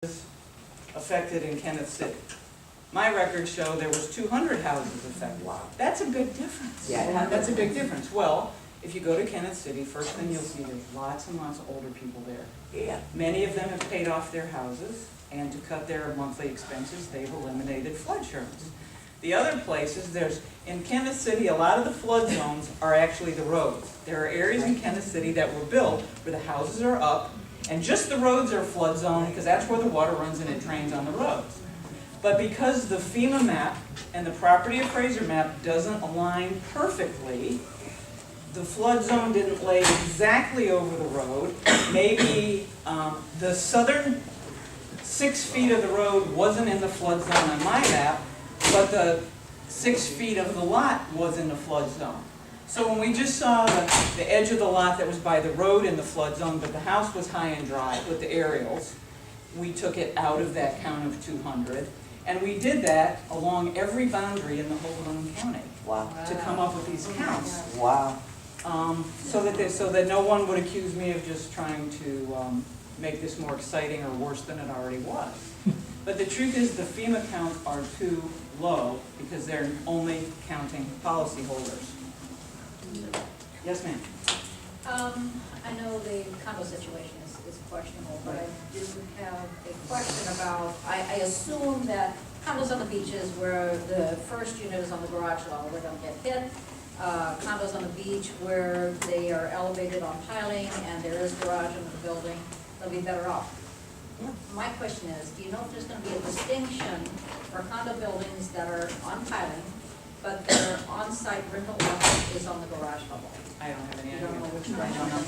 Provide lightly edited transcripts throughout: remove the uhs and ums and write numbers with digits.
affected in Kenneth City. My records show there was 200 houses affected. Wow. That's a big difference. Yeah. That's a big difference. Well, if you go to Kenneth City, first thing you'll see there's lots and lots of older people there. Yeah. Many of them have paid off their houses, and to cut their monthly expenses, they've eliminated flood insurance. The other places, in Kenneth City, a lot of the flood zones are actually the roads. There are areas in Kenneth City that were built where the houses are up, and just the roads are flood zone, because that's where the water runs and it drains on the roads. But because the FEMA map and the property appraiser map doesn't align perfectly, the flood zone didn't lay exactly over the road. Maybe the southern 6 feet of the road wasn't in the flood zone on my map, but the 6 feet of the lot was in the flood zone. So when we just saw the edge of the lot that was by the road in the flood zone, but the house was high and dry with the aerials, we took it out of that count of 200. And we did that along every boundary in the whole of Boone County. Wow. To come up with these counts. Wow. So that no one would accuse me of just trying to make this more exciting or worse than it already was. But the truth is the FEMA counts are too low because they're only counting policyholders. Yes, ma'am. I know the condo situation is questionable, but I do have a question about, I assume that condos on the beaches where the first unit is on the garage level, they don't get hit. Condos on the beach where they are elevated on piling and there is garage in the building, they'll be better off. My question is, do you know if there's going to be a distinction for condo buildings that are on piling, but their on-site rental office is on the garage level? I don't have any You idea. don't know which one? I don't know.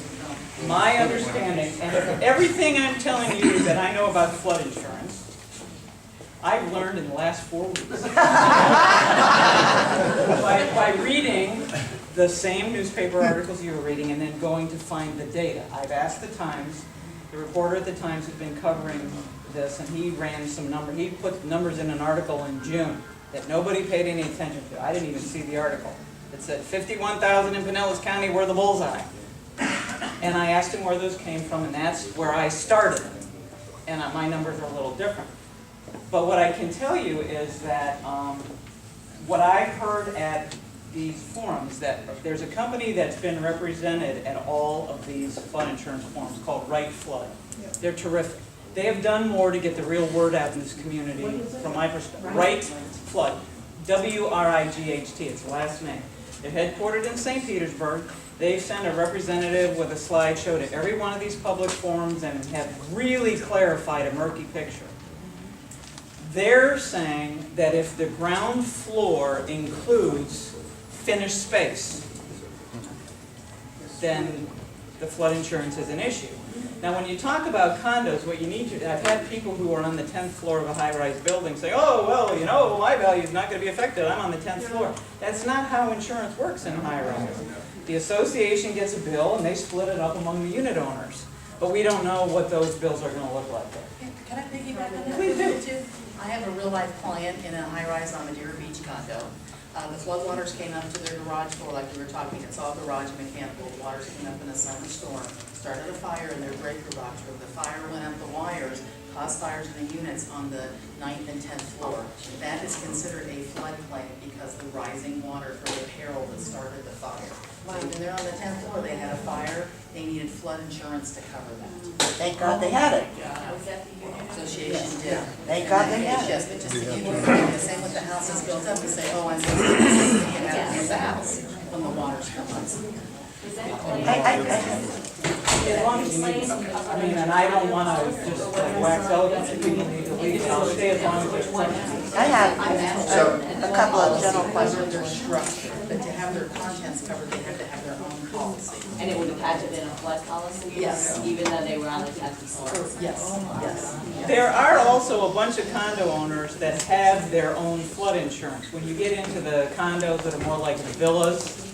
My understanding, and everything I'm telling you that I know about flood insurance, I've learned in the last 4 weeks. by reading the same newspaper articles you were reading and then going to find the data. I've asked the Times, the reporter at the Times had been covering this, and he ran some numbers. He put numbers in an article in June that nobody paid any attention to. I didn't even see the article. It said 51,000 in Pinellas County were the bullseye. And I asked him where those came from, and that's where I started. And my numbers are a little different. But what I can tell you is that what I've heard at these forums, that there's a company that's been represented at all of these flood insurance forums called Right Flood. They're terrific. They have done more to get the real word out in this community, from my perspective. Right Flood. W-R-I-G-H-T, it's the last name. They're headquartered in St. Petersburg. They've sent a representative with a slideshow to every one of these public forums and have really clarified a murky picture. They're saying that if the ground floor includes finished space, then the flood insurance is an issue. Now, when you talk about condos, what you need to, I've had people who are on the 10th floor of a high-rise building say, oh, well, you know, my value is not going to be affected. I'm on the 10th floor. That's not how insurance works in high-rise. The association gets a bill, and they split it up among the unit owners. But we don't know what those bills are going to look like. Can I piggyback on that? Please do. I have a real-life client in a high-rise on Madeira Beach condo. The floodwaters came up to their garage door, like we were talking. It's all garage mechanical. The waters came up in a summer storm, started a fire in their breaker box room. The fire went up the wires, caused fires in the units on the 9th and 10th floor. That is considered a floodplain because the rising water from the peril that started the fire. So when they're on the 10th floor, they had a fire, they needed flood insurance to cover that. Thank God they had it. Was that the union? Association did. Thank God they had it. Yes, but just to give you, the same with the houses built up, and say, oh, I'm going to have the house when the waters come up. Is that As long as you need, I mean, and I don't want to just wax eloquent if people need to leave. I'll stay as long as there's questions. I have a couple of general questions. Their structure, but to have their contents covered, they have to have their own policy. And it would have had to have been a flood policy? Yes. Even though they were on the 10th floor? Yes, yes. There are also a bunch of condo owners that have their own flood insurance. When you get into the condos that are more like villas,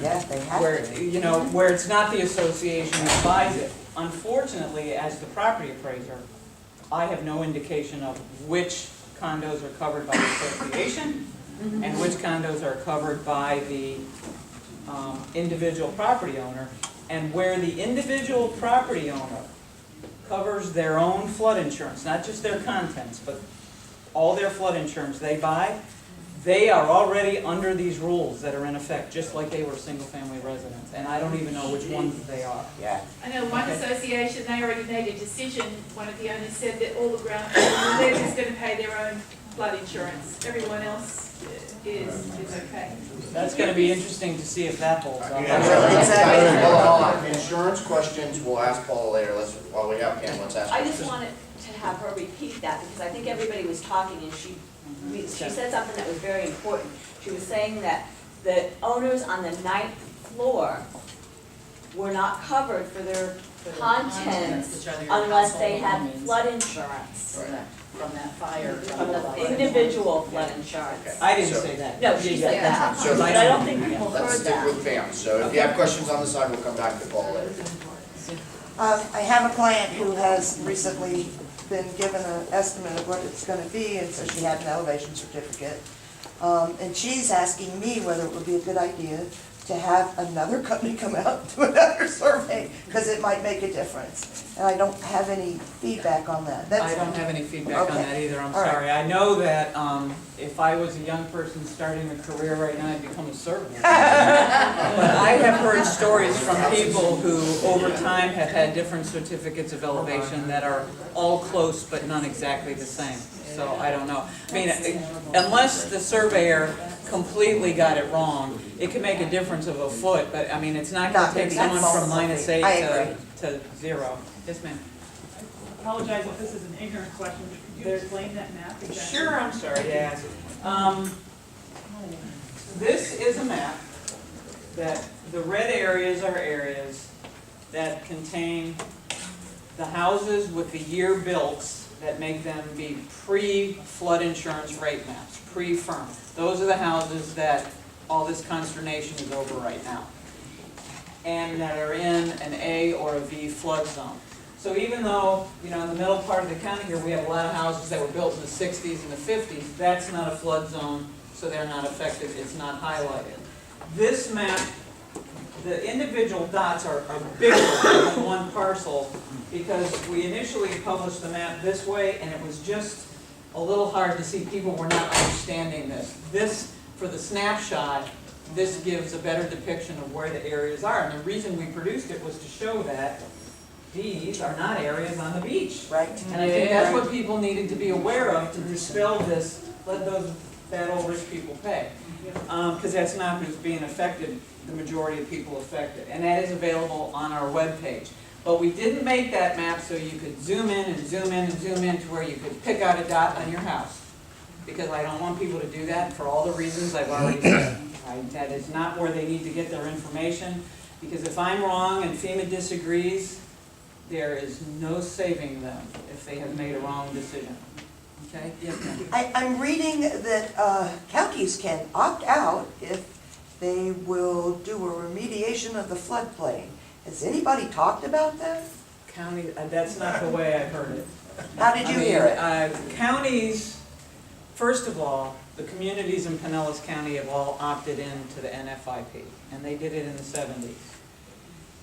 Yes, they have where, it. you know, where it's not the association that buys it. Unfortunately, as the property appraiser, I have no indication of which condos are covered by the association and which condos are covered by the individual property owner, and where the individual property owner covers their own flood insurance, not just their contents, but all their flood insurance they buy, they are already under these rules that are in effect, just like they were single-family residents. And I don't even know which ones they are. Yeah. I know one association, they already made a decision, one of the owners said that all the ground, they're just gonna pay their own flood insurance. Everyone else is okay. That's gonna be interesting to see if that holds up. Exactly. Hold on. Insurance questions, we'll ask Paula later, while we have Pam, let's ask her. I just wanted to have her repeat that, because I think everybody was talking and she said something that was very important. She was saying that the owners on the 9th floor were not covered for their contents which are your unless they household had belongings. flood insurance, From that fire. from the individual flood insurance. I didn't say that. No, she said that, So- but I don't think people Let's heard stick that. with Pam. So if you have questions on the side, we'll come back to Paula later. I have a client who has recently been given an estimate of what it's gonna be, and so she had an elevation certificate. And she's asking me whether it would be a good idea to have another company come out and do another survey, because it might make a difference. And I don't have any feedback on that. I don't have any feedback on Okay. that either, I'm All right. sorry. I know that if I was a young person starting a career right now, I'd become a surveyor. But I have heard stories from people who, over time, have had different certificates of elevation that are all close but not exactly the same. So I don't know. I mean, unless the surveyor completely got it wrong, it could make a difference of a foot, but I mean, it's not gonna Not take maybe someone that's from multiple -8 I agree. to 0. Yes, ma'am. Apologize if this is an ignorant question, but could you explain that map exactly? Sure, I'm sorry to ask. This is a map that the red areas are areas that contain the houses with the year built that make them be pre-flood insurance rate maps, pre-firm. Those are the houses that all this consternation is over right now, and that are in an A or a V flood zone. So even though, you know, in the middle part of the county here, we have a lot of houses that were built in the 60s and the 50s, that's not a flood zone, so they're not affected, it's not highlighted. This map, the individual dots are bigger than one parcel, because we initially published the map this way, and it was just a little hard to see. People were not understanding this. This, for the snapshot, this gives a better depiction of where the areas are. And the reason we produced it was to show that these are not areas on the beach. Right. And I think that's what people needed to be aware of to dispel this, let those bad old rich people pay. Because that's not who's being affected, the majority of people affected. And that is available on our webpage. But we didn't make that map so you could zoom in and zoom in and zoom in to where you could pick out a dot on your house. Because I don't want people to do that for all the reasons I've already said. That is not where they need to get their information. Because if I'm wrong and FEMA disagrees, there is no saving them if they have made a wrong decision. Okay? Yes, ma'am. I'm reading that counties can opt out if they will do a remediation of the floodplain. Has anybody talked about that? County, that's not the way I heard it. How did you hear it? Counties, first of all, the communities in Pinellas County have all opted into the NFIP, and they did it in the 70s.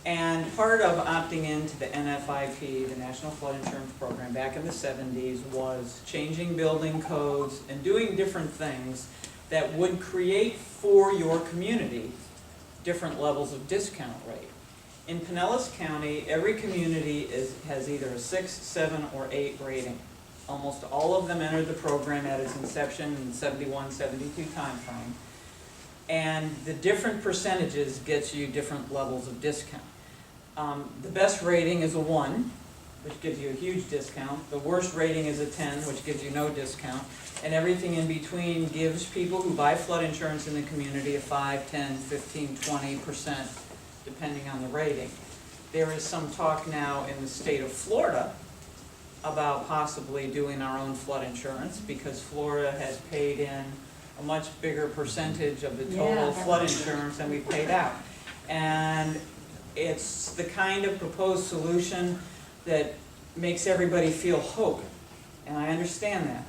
And part of opting into the NFIP, the National Flood Insurance Program, back in the 70s was changing building codes and doing different things that would create for your community different levels of discount rate. In Pinellas County, every community has either a 6, 7, or 8 rating. Almost all of them entered the program at its inception in the 71, 72 timeframe. And the different percentages gets you different levels of discount. The best rating is a 1, which gives you a huge discount. The worst rating is a 10, which gives you no discount. And everything in between gives people who buy flood insurance in the community a 5, 10, 15, 20%, depending on the rating. There is some talk now in the state of Florida about possibly doing our own flood insurance, because Florida has paid in a much bigger percentage of the total flood insurance than we've paid out. And it's the kind of proposed solution that makes everybody feel hope, and I understand that.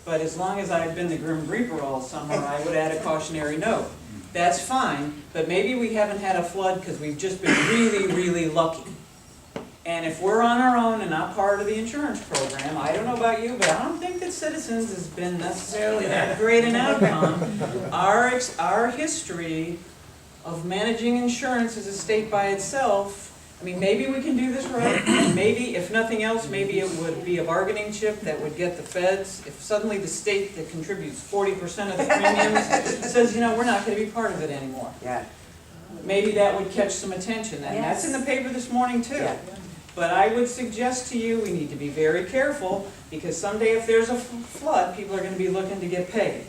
But as long as I've been the Grim Reaper all summer, I would add a cautionary note. That's fine, but maybe we haven't had a flood because we've just been really, really lucky. And if we're on our own and not part of the insurance program, I don't know about you, but I don't think that Citizens has been necessarily that great an outcome. Our history of managing insurance as a state by itself, I mean, maybe we can do this right, and maybe, if nothing else, maybe it would be a bargaining chip that would get the feds, if suddenly the state that contributes 40% of the premiums says, you know, we're not gonna be part of it anymore. Yeah. Maybe that would catch some attention, and that's in the paper this morning too. Yeah. But I would suggest to you, we need to be very careful, because someday if there's a flood, people are gonna be looking to get paid.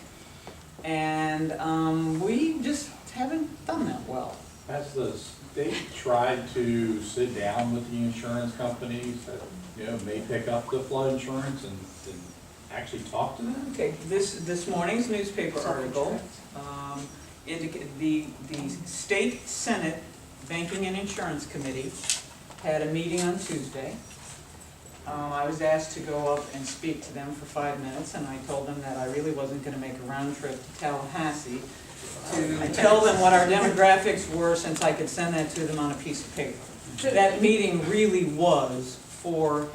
And we just haven't done that well. Has the state tried to sit down with the insurance companies that, you know, may pick up the flood insurance and actually talk to them? Okay, this morning's newspaper article, indicated the State Senate Banking and Insurance Committee had a meeting on Tuesday. I was asked to go up and speak to them for 5 minutes, and I told them that I really wasn't gonna make a round trip to Tallahassee to tell them what our demographics were, since I could send that to them on a piece of paper. That meeting really was for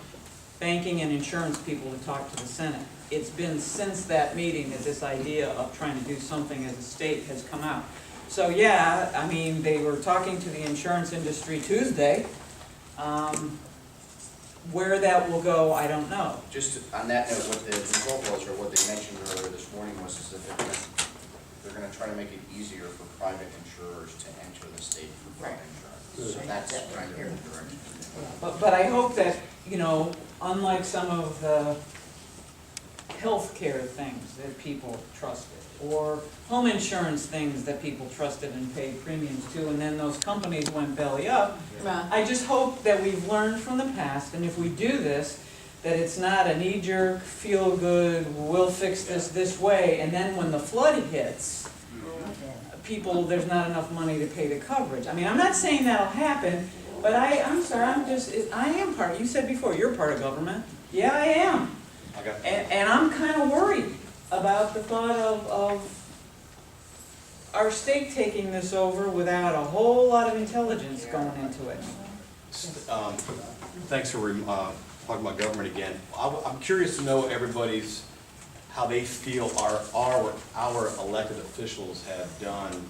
banking and insurance people to talk to the Senate. It's been since that meeting that this idea of trying to do something as a state has come out. So yeah, I mean, they were talking to the insurance industry Tuesday. Where that will go, I don't know. Just on that note, what the result was, or what they mentioned earlier this morning was, is that they're gonna try to make it easier for private insurers to enter the state for flood insurance. So that's right here in the direction. But I hope that, you know, unlike some of the healthcare things that people trusted, or home insurance things that people trusted and paid premiums to, and then those companies went belly up, I just hope that we've learned from the past, and if we do this, that it's not a knee-jerk, feel-good, we'll fix this way, and then when the flood hits, people, there's not enough money to pay the coverage. I mean, I'm not saying that'll happen, but I'm sorry, I am part, you said before, you're part of government. Yeah, I am. And I'm kind of worried about the thought of our state taking this over without a whole lot of intelligence going into it. Thanks for talking about government again. I'm curious to know how they feel our elected officials have done